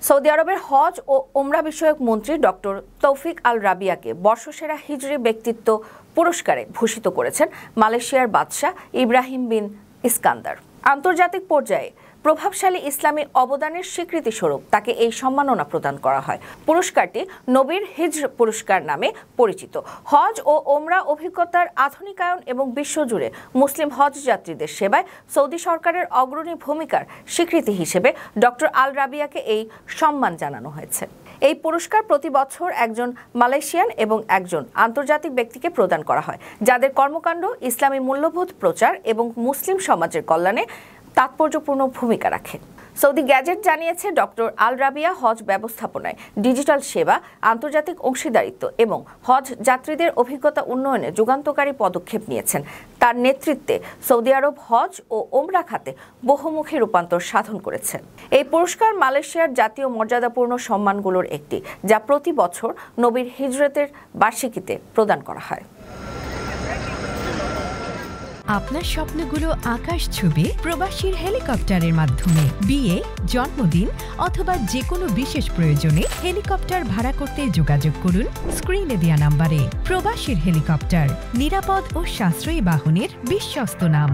Saudi আরবের হজ ও ওমরা বিষয়ক মন্ত্রী ডক্টর তৌফিক আল রাবিয়াকে বর্ষসেরা হিজরি ব্যক্তিত্ব পুরস্কারে ভূষিত করেছেন মালয়েশিয়ার বাদশাহ ইব্রাহিম বিন ইস্কান্দার। আন্তর্জাতিক পর্যায়ে প্রভাবশালী ইসলামী অবদানের স্বীকৃতি স্বরূপ তাকে এই সম্মাননা প্রদান করা হয়। পুরস্কারটি নবীর হিজর পুরস্কার নামে পরিচিত। হজ ও ওমরা অভিজ্ঞতার আধুনিকায়ন এবং বিশ্বজুড়ে মুসলিম হজ যাত্রীদের সেবায় সৌদি সরকারের অগ্রণী ভূমিকার স্বীকৃতি হিসেবে ডক্টর আল রাবিয়াকে এই সম্মান জানানো হয়েছে। এই পুরস্কার প্রতি বছর একজন মালয়েশিয়ান এবং একজন আন্তর্জাতিক ব্যক্তিকে প্রদান করা হয়, যাদের কর্মকাণ্ড ইসলামী মূল্যবোধ প্রচার এবং মুসলিম সমাজের কল্যাণে তাৎপর্যপূর্ণ ভূমিকা রাখে। সৌদি গ্যাজেট জানিয়েছে, ডক্টর আল রাবিয়া হজ ব্যবস্থাপনায় ডিজিটাল সেবা, আন্তর্জাতিক অংশীদারিত্ব এবং হজ যাত্রীদের অভিজ্ঞতা উন্নয়নে যুগান্তকারী পদক্ষেপ নিয়েছেন। তার নেতৃত্বে সৌদি আরব হজ ও ওমরা খাতে বহুমুখী রূপান্তর সাধন করেছে। এই পুরস্কার মালয়েশিয়ার জাতীয় মর্যাদাপূর্ণ সম্মানগুলোর একটি, যা প্রতি বছর নবীর হিজরতের বার্ষিকীতে প্রদান করা হয়। আপনার স্বপ্নগুলো আকাশ ছুবে প্রবাসীর হেলিকপ্টারের মাধ্যমে। বিয়ে, জন্মদিন অথবা যে কোনো বিশেষ প্রয়োজনে হেলিকপ্টার ভাড়া করতে যোগাযোগ করুন স্ক্রিনে দেয়া নাম্বারে। প্রবাসীর হেলিকপ্টার, নিরাপদ ও সাশ্রয়ী বাহনের বিশ্বস্ত নাম।